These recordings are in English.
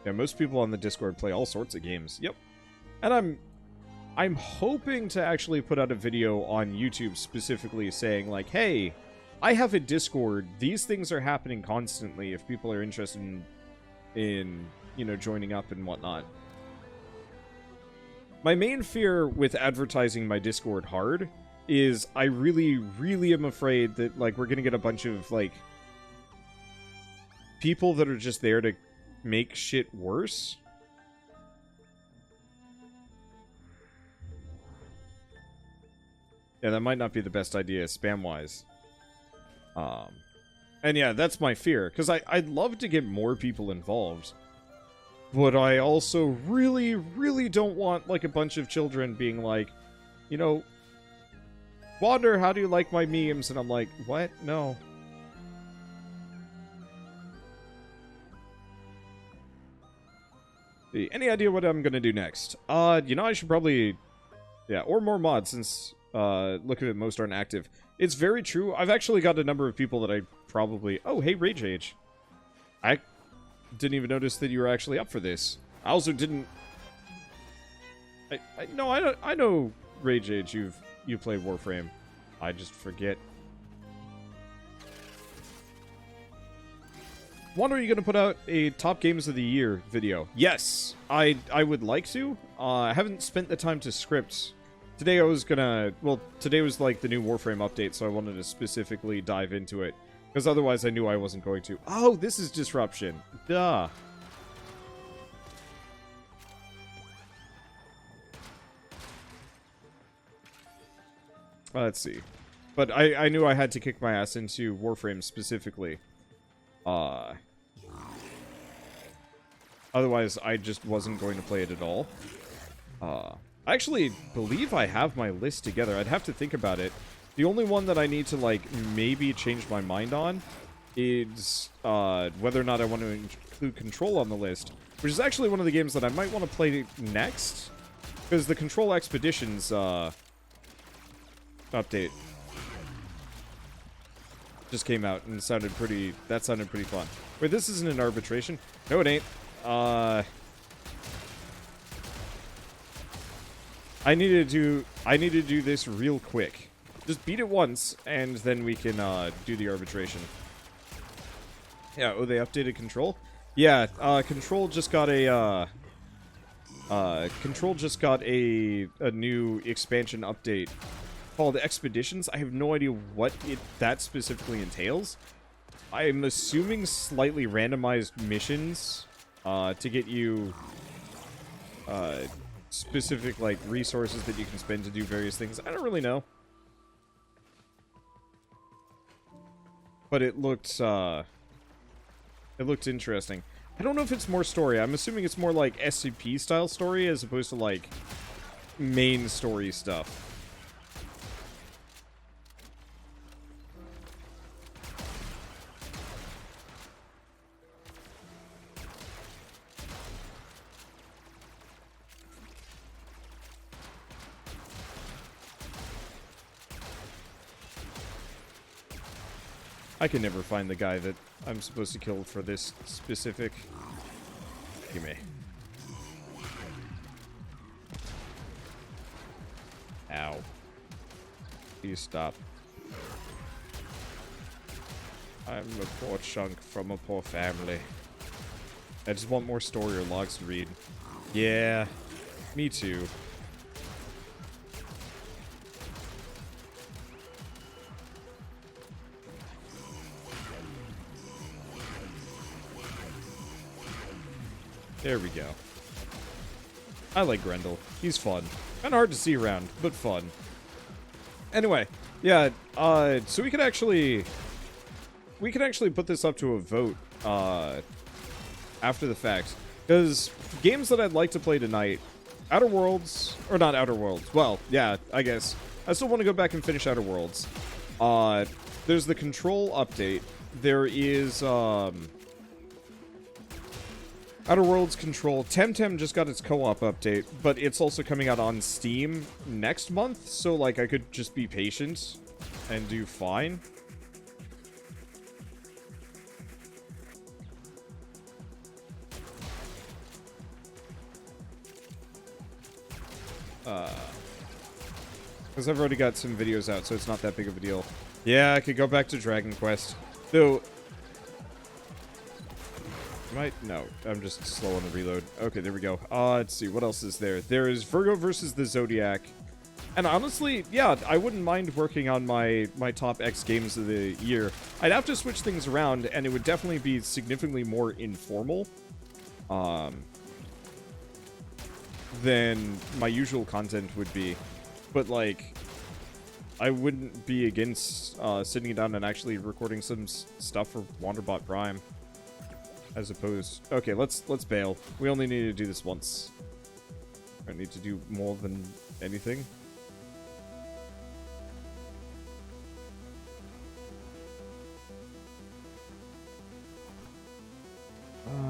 Yeah, most people on the Discord play all sorts of games. Yep. And I'm hoping to actually put out a video on YouTube specifically saying, like, hey, I have a Discord. These things are happening constantly if people are interested in you know, joining up and whatnot. My main fear with advertising my Discord hard is I really, really am afraid that, like, we're gonna get a bunch of, like, people that are just there to make shit worse. Yeah, that might not be the best idea, spam-wise. And yeah, that's my fear, because I'd love to get more people involved. But I also really, really don't want, like, a bunch of children being like, you know, Wander, how do you like my memes? And I'm like, what? No. Any idea what I'm gonna do next? You know, I should probably... Yeah, or more mods, since, look at it, most aren't active. It's very true. I've actually got a number of people that I probably... Oh, hey, Rage Age. I didn't even notice that you were actually up for this. I also didn't... No, I know Rage Age, you've played Warframe. I just forget. Wonder, are you going to put out a Top Games of the Year video? Yes, I would like to. I haven't spent the time to script. Today I was gonna... Well, today was like the new Warframe update, so I wanted to specifically dive into it. Because otherwise I knew I wasn't going to. Oh, this is Disruption. Duh. Let's see. But I knew I had to kick my ass into Warframe specifically. Otherwise, I just wasn't going to play it at all. I actually believe I have my list together. I'd have to think about it. The only one that I need to, like, maybe change my mind on is whether or not I want to include Control on the list, which is actually one of the games that I might want to play next, because the Control Expeditions update just came out and sounded pretty... That sounded pretty fun. Wait, this isn't an arbitration? No, it ain't. I need to do this real quick. Just beat it once, and then we can do the arbitration. Yeah, oh, they updated Control? Yeah, Control just got a new expansion update called Expeditions. I have no idea what that specifically entails. I'm assuming slightly randomized missions to get you specific, like, resources that you can spend to do various things. I don't really know. But it looked interesting. I don't know if it's more story. I'm assuming it's more like SCP style story as opposed to, like, main story stuff. I can never find the guy that I'm supposed to kill for this specific... Gimme. Ow. Please stop. I'm a poor chunk from a poor family. I just want more story or logs to read. Yeah, me too. There we go. I like Grendel. He's fun. Kinda hard to see around, but fun. Anyway, yeah, so we could actually put this up to a vote, after the fact. Because games that I'd like to play tonight, Outer Worlds, or not Outer Worlds, well, yeah, I guess. I still want to go back and finish Outer Worlds. There's the Control update. There is, Outer Worlds Control. Temtem just got its co-op update, but it's also coming out on Steam next month, so, like, I could just be patient and do fine. Because I've already got some videos out, so it's not that big of a deal. Yeah, I could go back to Dragon Quest. Though... No, I'm just slow on the reload. Okay, there we go. Let's see, what else is there? There is Virgo versus the Zodiac. And honestly, yeah, I wouldn't mind working on my top X games of the year. I'd have to switch things around, and it would definitely be significantly more informal than my usual content would be. But, like, I wouldn't be against sitting down and actually recording some stuff for Wanderbot Prime. As opposed... Okay, let's bail. We only need to do this once. I don't need to do more than anything.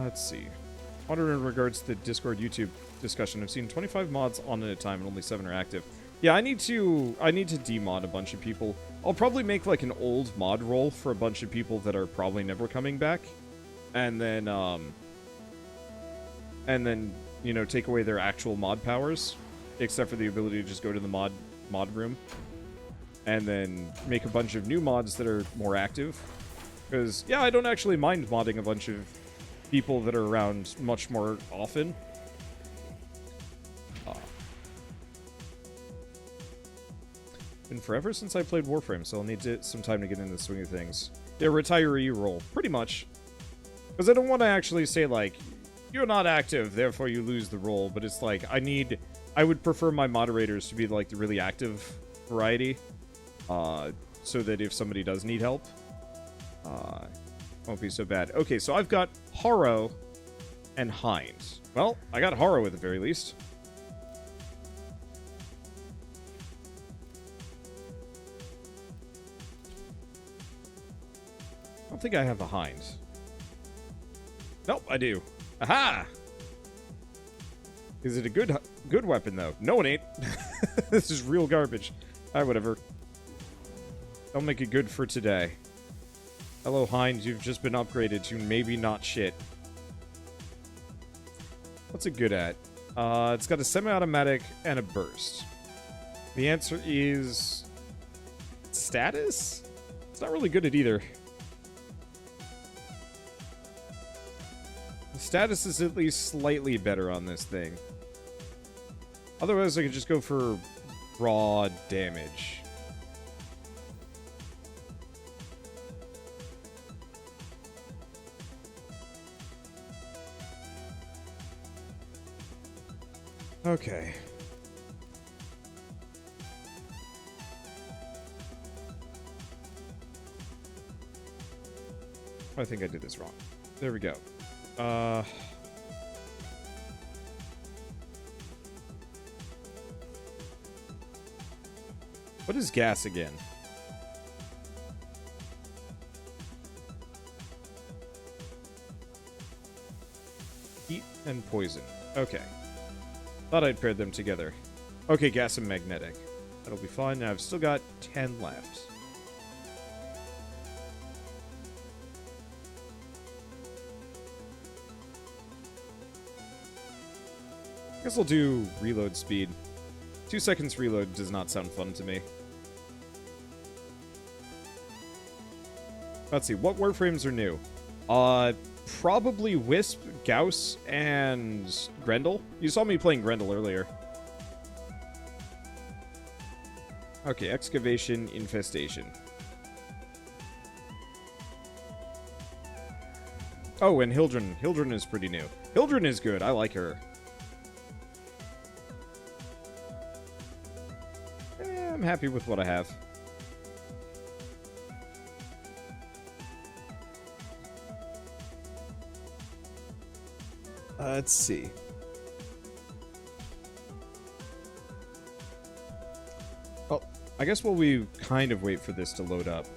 Let's see. Wonder in regards to the Discord YouTube discussion. I've seen 25 mods on at a time and only 7 are active. Yeah, I need to demod a bunch of people. I'll probably make like an old mod role for a bunch of people that are probably never coming back. And then you know, take away their actual mod powers, except for the ability to just go to the mod room. And then make a bunch of new mods that are more active. Because, yeah, I don't actually mind modding a bunch of people that are around much more often. Been forever since I played Warframe, so I'll need some time to get into the swing of things. Yeah, retiree role, pretty much. Because I don't want to actually say, like, you're not active, therefore you lose the role, but it's like, I would prefer my moderators to be, like, the really active variety, so that if somebody does need help, won't be so bad. Okay, so I've got Harrow and Hind. Well, I got Harrow at the very least. I don't think I have a Hind. Nope, I do. Aha! Is it a good weapon, though? No, it ain't. This is real garbage. Alright, whatever. I'll make it good for today. Hello, Hind. You've just been upgraded to maybe not shit. What's it good at? It's got a semi-automatic and a burst. The answer is... status? It's not really good at either. The status is at least slightly better on this thing. Otherwise, I could just go for raw damage. Okay. I think I did this wrong. There we go. What is gas again? Heat and poison. Okay. Thought I'd paired them together. Okay, gas and magnetic. That'll be fine. Now I've still got 10 left. Guess I'll do reload speed. 2 seconds reload does not sound fun to me. Let's see, what Warframes are new? Probably Wisp, Gauss, and Grendel. You saw me playing Grendel earlier. Okay, Excavation, Infestation. Oh, and Hildren. Hildren is pretty new. Hildren is good. I like her. I'm happy with what I have. Let's see. Well, I guess we kind of wait for this to load up.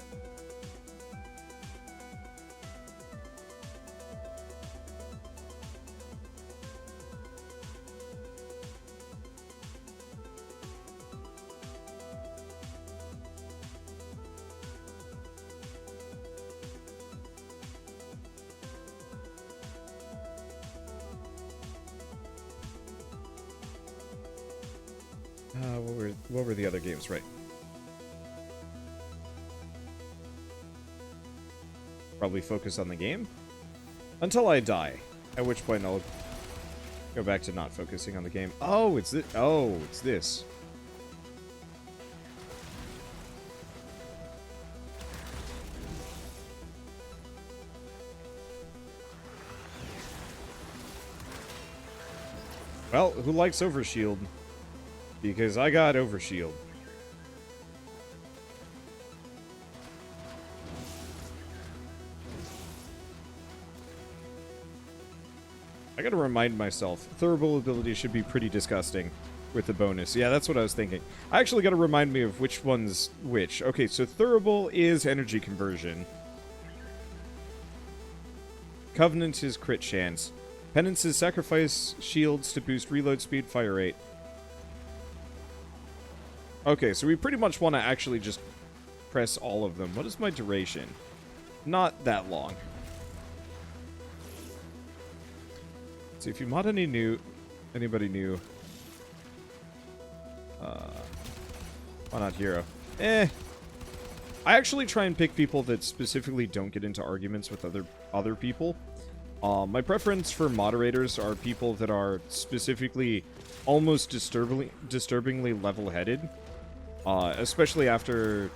What were the other games? Right. Probably focus on the game until I die, at which point I'll go back to not focusing on the game. Oh, it's this. Oh, it's this. Well, who likes overshield? Because I got overshield. I gotta remind myself, thurible ability should be pretty disgusting with the bonus. Yeah, that's what I was thinking. I actually gotta remind me of which one's which. Okay, so thurible is energy conversion. Covenant is crit chance. Penance is sacrifice shields to boost reload speed, fire rate. Okay, so we pretty much want to actually just press all of them. What is my duration? Not that long. Let's see if you mod anybody new. Why not Hero? I actually try and pick people that specifically don't get into arguments with other people. My preference for moderators are people that are specifically almost disturbingly level-headed. Especially after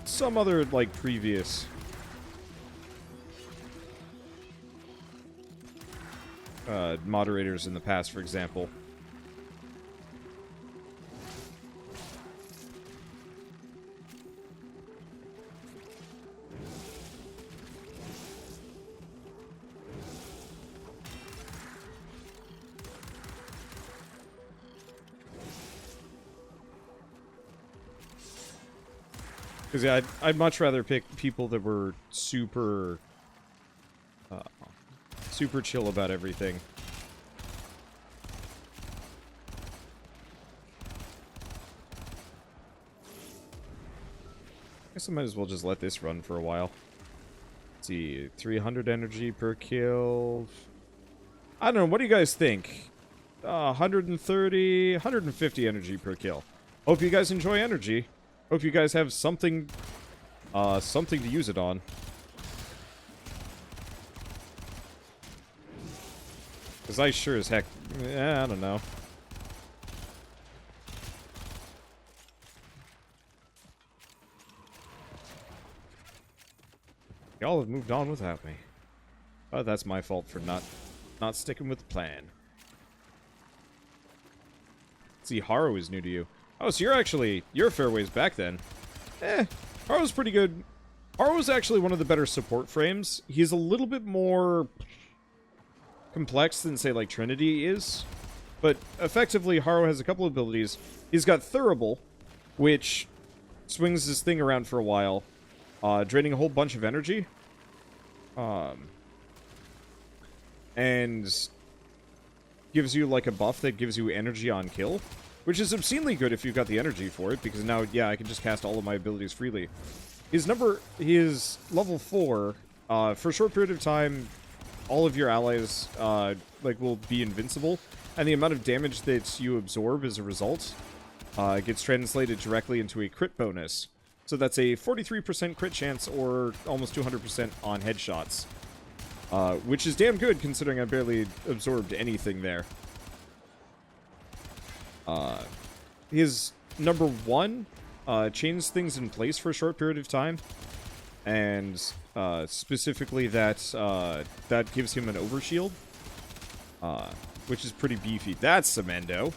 some other, like, previous moderators in the past, for example. Because, yeah, I'd much rather pick people that were super chill about everything. I guess I might as well just let this run for a while. Let's see, 300 energy per kill. I don't know, what do you guys think? 130, 150 energy per kill. Hope you guys enjoy energy. Hope you guys have something to use it on. Because I sure as heck, I don't know. Y'all have moved on without me. But that's my fault for not sticking with the plan. Let's see, Harrow is new to you. Oh, so you're a fair ways back then. Harrow's pretty good. Harrow's actually one of the better support frames. He's a little bit more complex than, say, like Trinity is. But effectively, Harrow has a couple of abilities. He's got Thurible, which swings this thing around for a while, draining a whole bunch of energy. And gives you, like, a buff that gives you energy on kill. Which is obscenely good if you've got the energy for it, because now, yeah, I can just cast all of my abilities freely. He is level 4. For a short period of time, all of your allies, will be invincible. And the amount of damage that you absorb as a result, gets translated directly into a crit bonus. So that's a 43% crit chance, or almost 200% on headshots. Which is damn good, considering I barely absorbed anything there. His number 1 chains things in place for a short period of time, and specifically that gives him an overshield, which is pretty beefy. That's Semendo.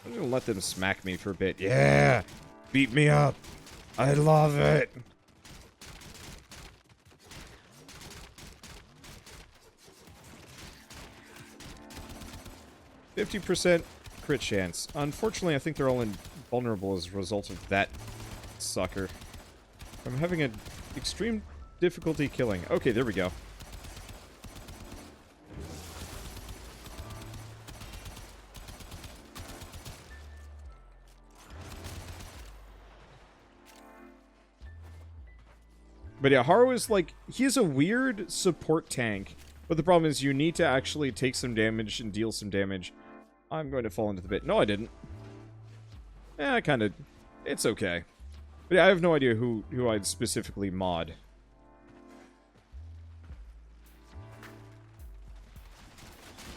I'm gonna let them smack me for a bit. Yeah, beat me up. I love it. 50% crit chance. Unfortunately, I think they're all invulnerable as a result of that sucker. I'm having an extreme difficulty killing. Okay, there we go. But yeah, Harrow is like, he's a weird support tank. But the problem is you need to actually take some damage and deal some damage. I'm going to fall into the pit. No, I didn't. Yeah, kind of. It's okay. But yeah, I have no idea who I'd specifically mod.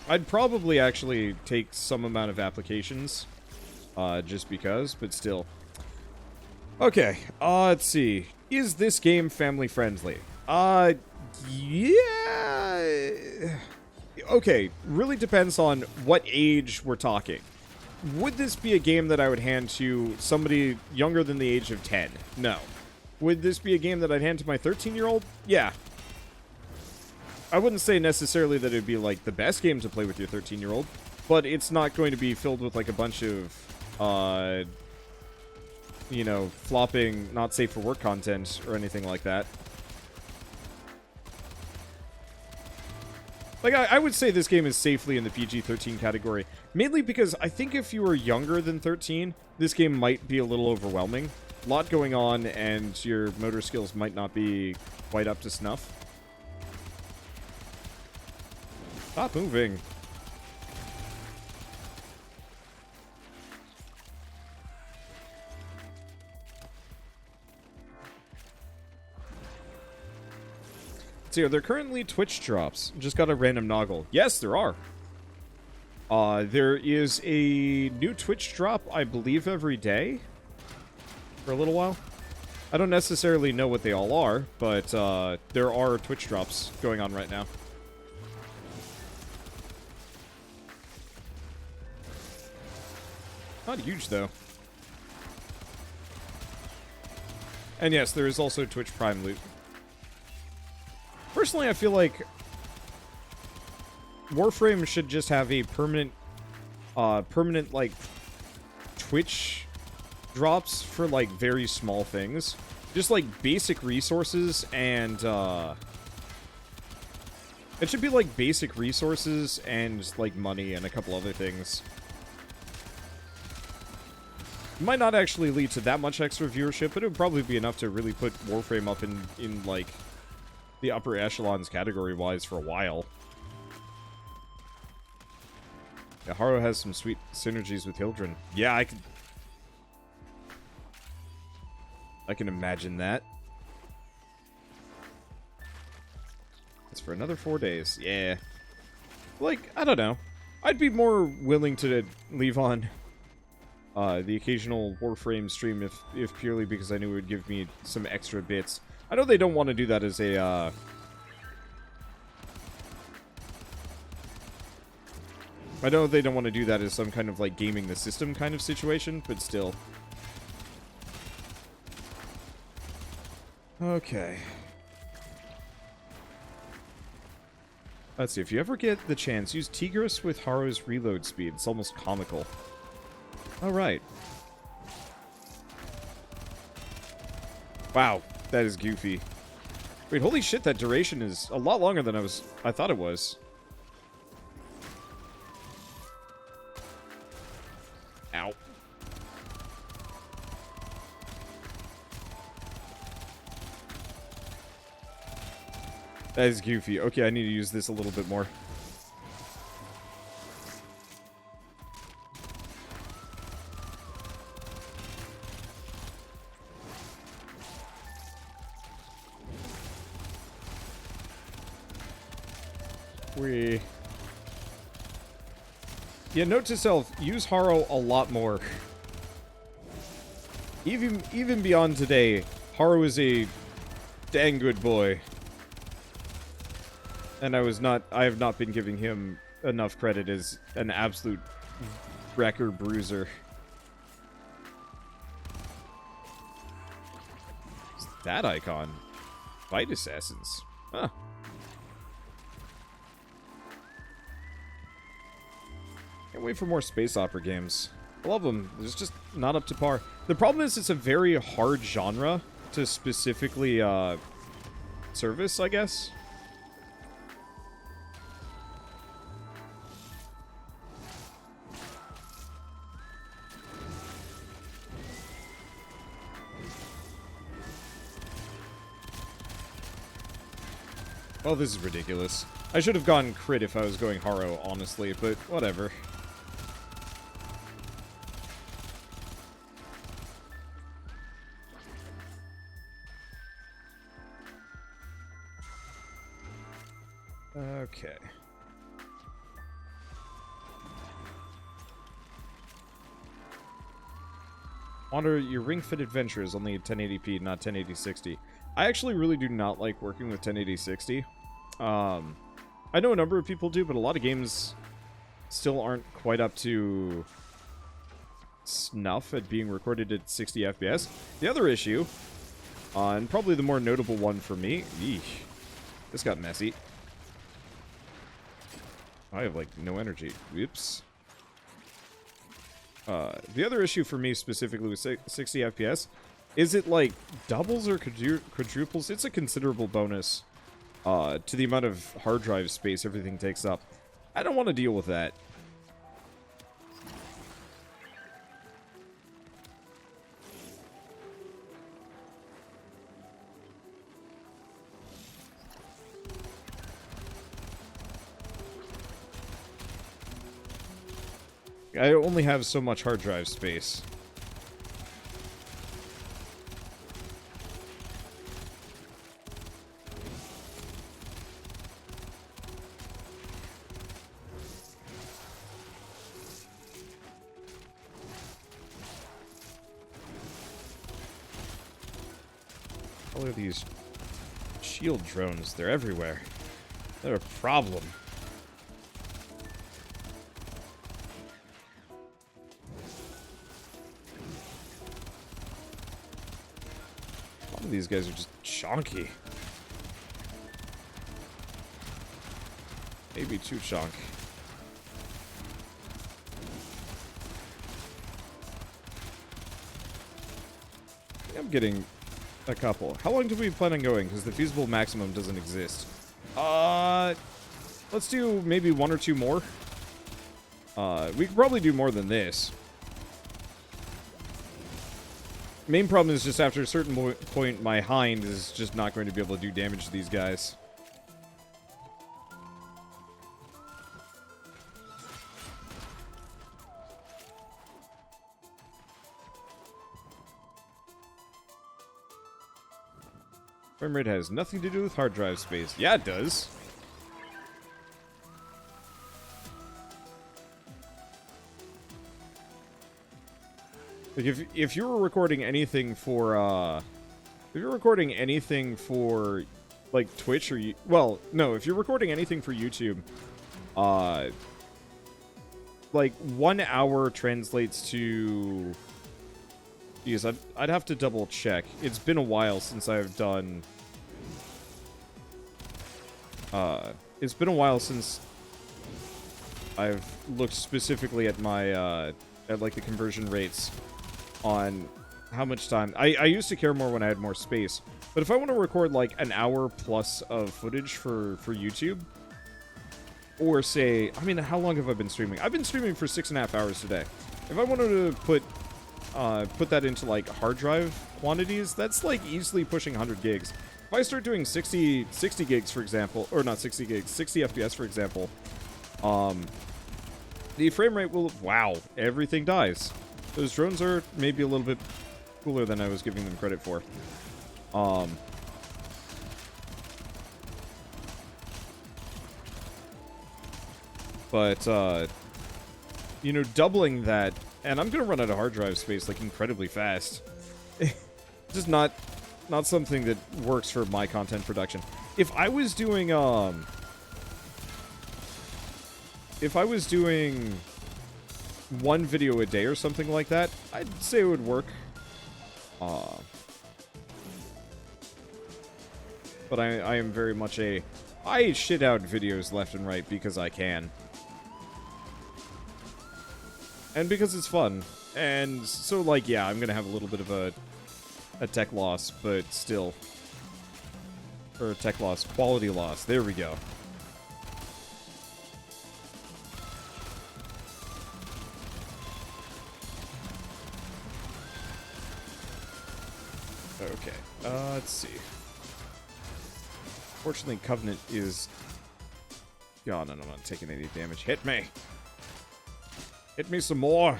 I'd probably actually take some amount of applications. Just because, but still. Okay, let's see. Is this game family friendly? Yeah. Okay, really depends on what age we're talking. Would this be a game that I would hand to somebody younger than the age of 10? No. Would this be a game that I'd hand to my 13-year-old? Yeah. I wouldn't say necessarily that it'd be, like, the best game to play with your 13-year-old, but it's not going to be filled with, like, a bunch of, you know, flopping, not safe for work content or anything like that. Like, I would say this game is safely in the PG-13 category. Mainly because I think if you were younger than 13, this game might be a little overwhelming. A lot going on, and your motor skills might not be quite up to snuff. Stop moving. See, are there currently Twitch drops? Just got a random noggle. Yes, there are. There is a new Twitch drop, I believe, every day. For a little while. I don't necessarily know what they all are, but there are Twitch drops going on right now. Not huge, though. And yes, there is also Twitch Prime loot. Personally, I feel like Warframe should just have a permanent, like, Twitch drops for, like, very small things. Just, like, basic resources and, it should be, like, basic resources and, like, money and a couple other things. It might not actually lead to that much extra viewership, but it would probably be enough to really put Warframe up in like, the upper echelons category-wise for a while. Yeah, Harrow has some sweet synergies with Hildren. Yeah, I can imagine that. It's for another 4 days. Yeah. Like, I don't know. I'd be more willing to leave on the occasional Warframe stream if purely because I knew it would give me some extra bits. I know they don't want to do that as a, I know they don't want to do that as some kind of, like, gaming the system kind of situation, but still. Okay. Let's see, if you ever get the chance, use Tigris with Harrow's reload speed. It's almost comical. Alright. Wow. That is goofy. Wait, holy shit, that duration is a lot longer than I thought it was. Ow. That is goofy. Okay, I need to use this a little bit more. Yeah, note to self, use Harrow a lot more. Even beyond today, Harrow is a dang good boy. And I have not been giving him enough credit as an absolute wrecker bruiser. What's that icon? Fight assassins. Huh. Can't wait for more space opera games. I love them. It's just not up to par. The problem is it's a very hard genre to specifically service, I guess. Well, this is ridiculous. I should have gone crit if I was going Harrow, honestly, but whatever. Okay. Wander, your Ring Fit Adventure is only 1080p, not 1080-60. I actually really do not like working with 1080-60. I know a number of people do, but a lot of games still aren't quite up to snuff at being recorded at 60 FPS. The other issue, and probably the more notable one for me, eesh, this got messy. I have, like, no energy. Oops. The other issue for me specifically with 60 FPS is it, like, doubles or quadruples? It's a considerable bonus to the amount of hard drive space everything takes up. I don't want to deal with that. I only have so much hard drive space. All of these shield drones, they're everywhere. They're a problem. These guys are just chonky. Maybe too chonk. I'm getting a couple. How long do we plan on going? Because the feasible maximum doesn't exist. Let's do maybe one or two more. We could probably do more than this. Main problem is just after a certain point, my hind is just not going to be able to do damage to these guys. Frame rate has nothing to do with hard drive space. Yeah, it does. Like, if you were recording anything for, if you're recording anything for, like, Twitch or, well, no, if you're recording anything for YouTube, like, 1 hour translates to, geez, I'd have to double check. It's been a while since I've done, it's been a while since I've looked specifically at my, at, like, the conversion rates on how much time. I used to care more when I had more space. But if I want to record like an hour plus of footage for YouTube, or say, I mean, how long have I been streaming? I've been streaming for 6.5 hours today. If I wanted to put that into like hard drive quantities, that's like easily pushing 100 gigs. If I start doing 60 gigs, for example, or not 60 gigs, 60 FPS, for example, the frame rate will, wow, everything dies. Those drones are maybe a little bit cooler than I was giving them credit for. But, you know, doubling that, and I'm gonna run out of hard drive space, like, incredibly fast. Just not something that works for my content production. If I was doing, one video a day or something like that, I'd say it would work. But I am very much I shit out videos left and right because I can. And because it's fun. And so, like, yeah, I'm gonna have a little bit of a tech loss, but still. Or tech loss, quality loss. There we go. Okay, let's see. Fortunately, Covenant is... God, and I'm not taking any damage. Hit me! Hit me some more!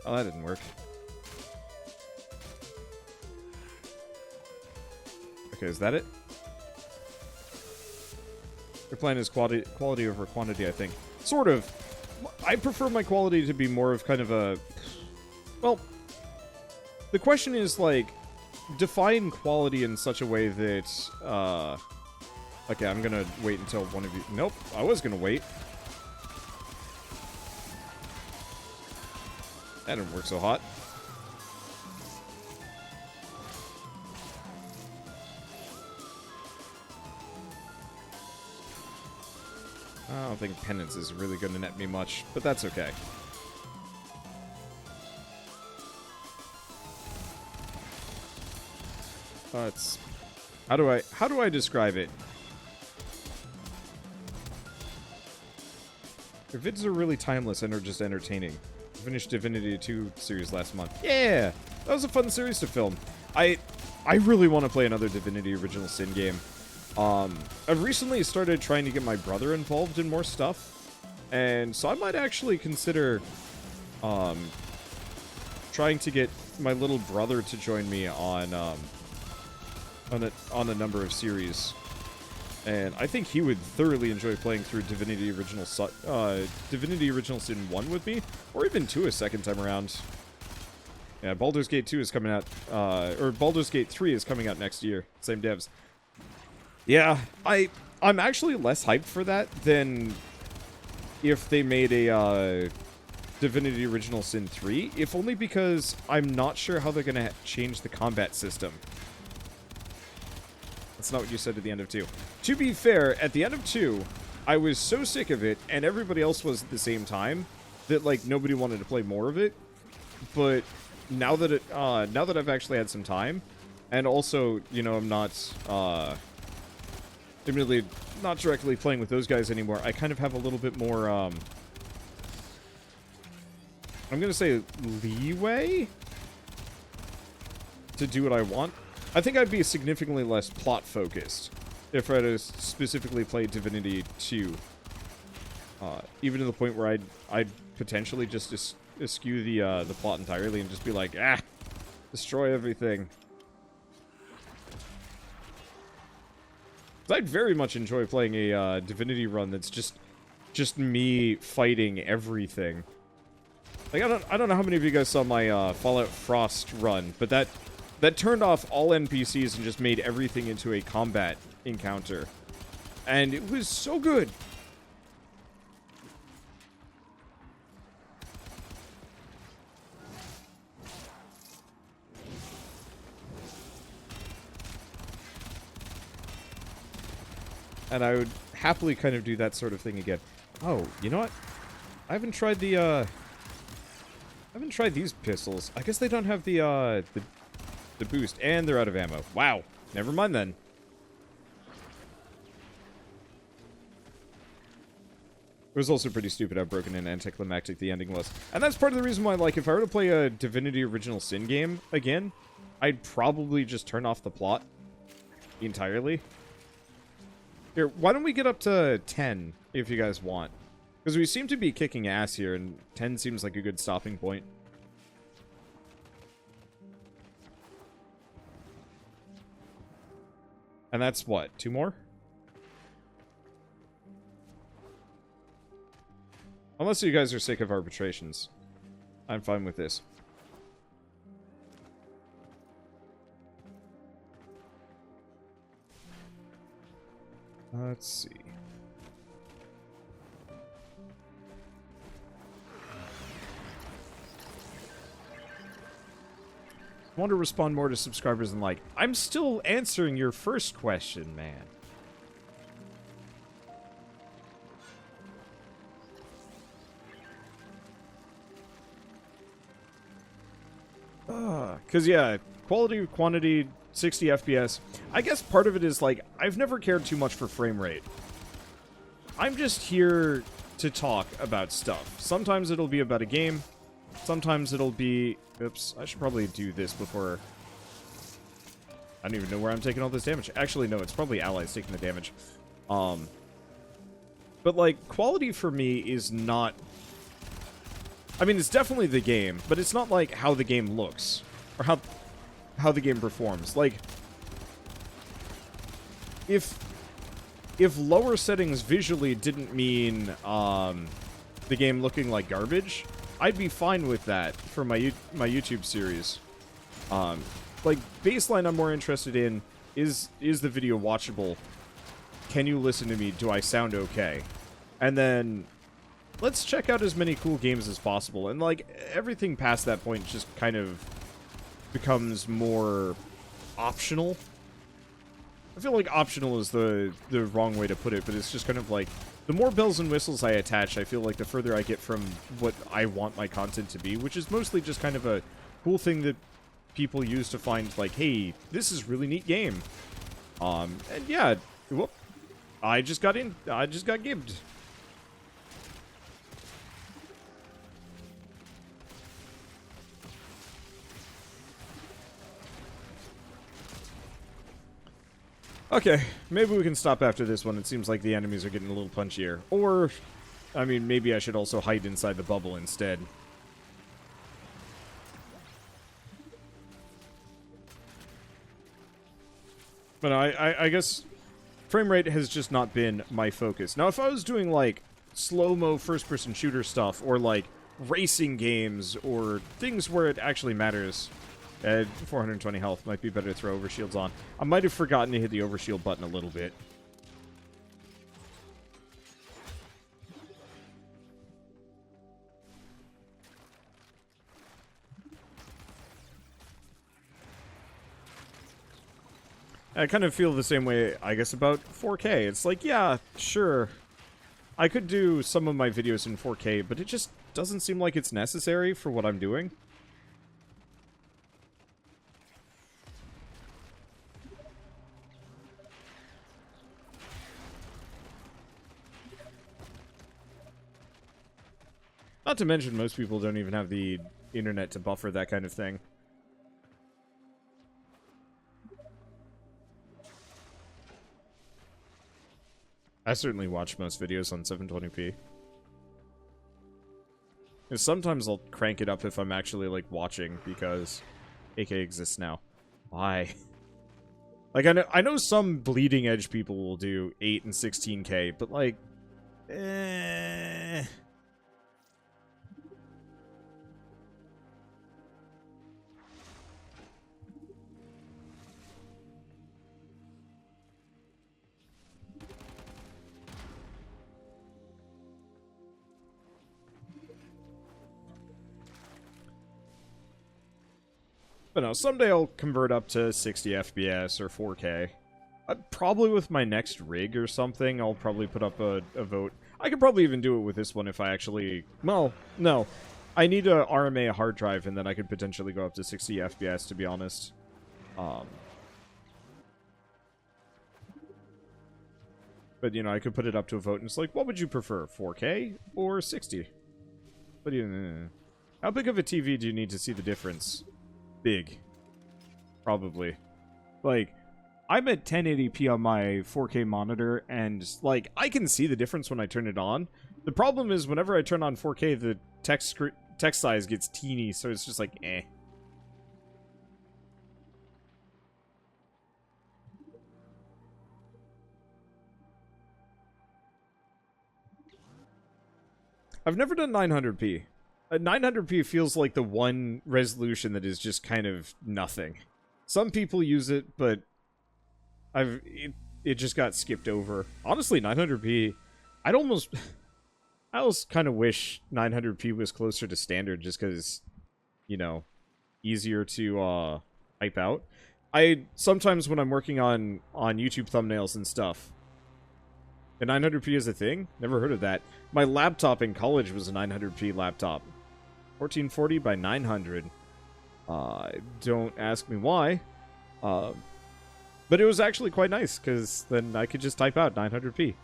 Oh, that didn't work. Okay, is that it? Your plan is quality over quantity, I think. Sort of. I prefer my quality to be more of kind of a... Well, the question is, like, define quality in such a way that, okay, I'm gonna wait until one of you... Nope, I was gonna wait. That didn't work so hot. I don't think Penance is really going to net me much, but that's okay. It's... How do I describe it? Your vids are really timeless and are just entertaining. I finished Divinity 2 series last month. Yeah! That was a fun series to film. I really want to play another Divinity Original Sin game. I've recently started trying to get my brother involved in more stuff, and so I might actually consider, trying to get my little brother to join me on a number of series, and I think he would thoroughly enjoy playing through Divinity Original Sin 1 with me, or even 2 a second time around. Yeah, Baldur's Gate 2 is coming out, or Baldur's Gate 3 is coming out next year. Same devs. Yeah, I'm actually less hyped for that than if they made a Divinity Original Sin 3, if only because I'm not sure how they're going to change the combat system. That's not what you said at the end of 2. To be fair, at the end of 2, I was so sick of it, and everybody else was at the same time, that, like, nobody wanted to play more of it. But now that now that I've actually had some time, and also, you know, I'm not, admittedly not directly playing with those guys anymore, I kind of have a little bit more, I'm gonna say leeway to do what I want. I think I'd be significantly less plot-focused if I had specifically played Divinity 2. Even to the point where I'd potentially just eschew the plot entirely and just be like, destroy everything. I'd very much enjoy playing a Divinity run that's just me fighting everything. Like, I don't know how many of you guys saw my Fallout Frost run, but that turned off all NPCs and just made everything into a combat encounter. And it was so good. And I would happily kind of do that sort of thing again. Oh, you know what? I haven't tried these pistols. I guess they don't have the boost, and they're out of ammo. Wow. Never mind then. It was also pretty stupid how broken and anticlimactic the ending was. And that's part of the reason why, like, if I were to play a Divinity Original Sin game again, I'd probably just turn off the plot entirely. Here, why don't we get up to 10, if you guys want? Because we seem to be kicking ass here, and 10 seems like a good stopping point. And that's what? 2 more? Unless you guys are sick of arbitrations. I'm fine with this. Let's see. I want to respond more to subscribers and like, I'm still answering your first question, man. Because, yeah, quality, quantity, 60 FPS. I guess part of it is, like, I've never cared too much for frame rate. I'm just here to talk about stuff. Sometimes it'll be about a game. Sometimes it'll be... Oops, I should probably do this before... I don't even know where I'm taking all this damage. Actually, no, it's probably allies taking the damage. But, like, quality for me is not... I mean, it's definitely the game, but it's not, like, how the game looks. Or how the game performs. Like, if lower settings visually didn't mean, the game looking like garbage, I'd be fine with that for my YouTube series. Like, baseline I'm more interested in is the video watchable? Can you listen to me? Do I sound okay? And then, let's check out as many cool games as possible. And, like, everything past that point just kind of becomes more optional. I feel like optional is the wrong way to put it, but it's just kind of like, the more bells and whistles I attach, I feel like the further I get from what I want my content to be, which is mostly just kind of a cool thing that people use to find, like, hey, this is a really neat game. And yeah, whoop, I just got gibbed. Okay, maybe we can stop after this one. It seems like the enemies are getting a little punchier. Or, I mean, maybe I should also hide inside the bubble instead. But I guess frame rate has just not been my focus. Now, if I was doing, like, slow-mo first-person shooter stuff, or, like, racing games, or things where it actually matters... 420 health. Might be better to throw overshields on. I might have forgotten to hit the overshield button a little bit. I kind of feel the same way, I guess, about 4K. It's like, yeah, sure. I could do some of my videos in 4K, but it just doesn't seem like it's necessary for what I'm doing. Not to mention, most people don't even have the internet to buffer that kind of thing. I certainly watch most videos on 720p. And sometimes I'll crank it up if I'm actually, like, watching, because AK exists now. Why? Like, I know some bleeding edge people will do 8 and 16K, but, like... But no, someday I'll convert up to 60 FPS or 4K. Probably with my next rig or something, I'll probably put up a vote. I could probably even do it with this one if I actually... Well, no. I need a RMA hard drive, and then I could potentially go up to 60 FPS, to be honest. But, you know, I could put it up to a vote, and it's like, what would you prefer, 4K or 60? What do you... How big of a TV do you need to see the difference? Big. Probably. Like, I'm at 1080p on my 4K monitor, and, like, I can see the difference when I turn it on. The problem is, whenever I turn on 4K, the text size gets teeny, so it's just like, eh. I've never done 900p. 900p feels like the one resolution that is just kind of nothing. Some people use it, but it just got skipped over. Honestly, 900p, I almost kind of wish 900p was closer to standard, just because, you know, easier to type out. Sometimes when I'm working on YouTube thumbnails and stuff, the 900p is a thing? Never heard of that. My laptop in college was a 900p laptop. 1440 by 900. Don't ask me why. But it was actually quite nice, because then I could just type out 900p.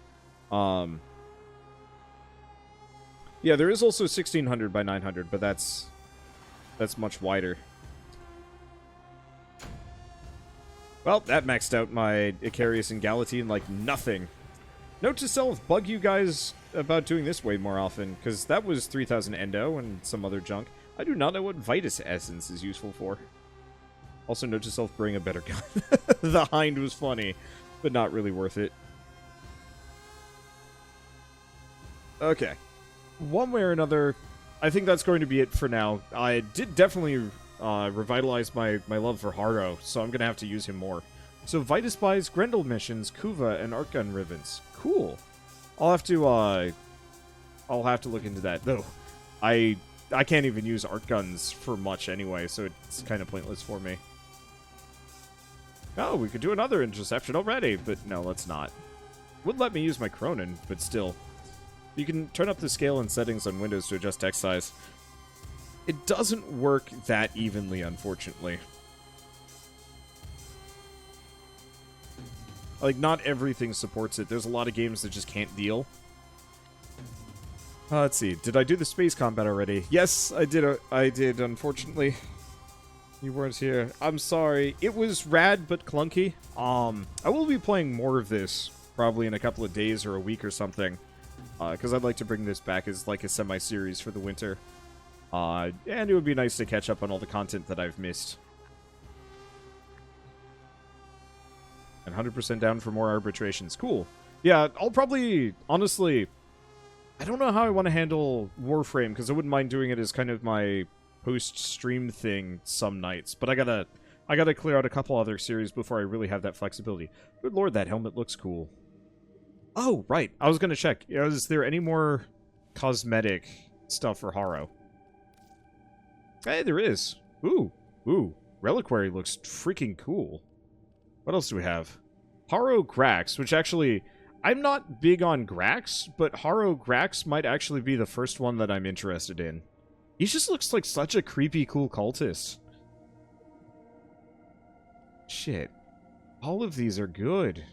Yeah, there is also 1600 by 900, but that's much wider. Well, that maxed out my Icarius and Galatine like nothing. Note to self, bug you guys about doing this way more often, because that was 3000 Endo and some other junk. I do not know what Vitus Essence is useful for. Also, note to self, bring a better gun. The Hind was funny, but not really worth it. Okay. One way or another, I think that's going to be it for now. I did definitely revitalize my love for Harrow, so I'm going to have to use him more. So, Vitus buys Grendel missions, Kuva, and Art Gun ribbons. Cool. I'll have to look into that, though. I can't even use art guns for much anyway, so it's kind of pointless for me. Oh, we could do another interception already, but no, let's not. Would let me use my Cronin, but still. You can turn up the scale and settings on Windows to adjust text size. It doesn't work that evenly, unfortunately. Like, not everything supports it. There's a lot of games that just can't deal. Let's see. Did I do the space combat already? Yes, I did, unfortunately. You weren't here. I'm sorry. It was rad, but clunky. I will be playing more of this, probably in a couple of days or a week or something. Because I'd like to bring this back as, like, a semi-series for the winter. And it would be nice to catch up on all the content that I've missed. And 100% down for more arbitrations. Cool. Yeah, I'll probably, honestly, I don't know how I want to handle Warframe, because I wouldn't mind doing it as kind of my post-stream thing some nights. But I gotta clear out a couple other series before I really have that flexibility. Good lord, that helmet looks cool. Oh, right. I was gonna check. Is there any more cosmetic stuff for Harrow? Hey, there is. Ooh. Reliquary looks freaking cool. What else do we have? Harrow Grax, which actually, I'm not big on Grax, but Harrow Grax might actually be the first one that I'm interested in. He just looks like such a creepy, cool cultist. Shit. All of these are good.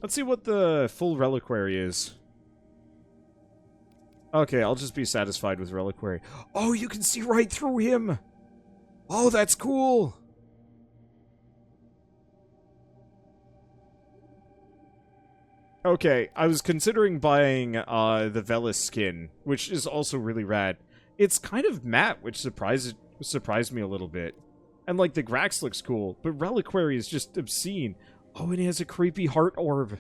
Let's see what the full reliquary is. Okay, I'll just be satisfied with reliquary. Oh, you can see right through him! Oh, that's cool! Okay, I was considering buying the Velis skin, which is also really rad. It's kind of matte, which surprised me a little bit. And, like, the Grax looks cool, but reliquary is just obscene. Oh, and he has a creepy heart orb.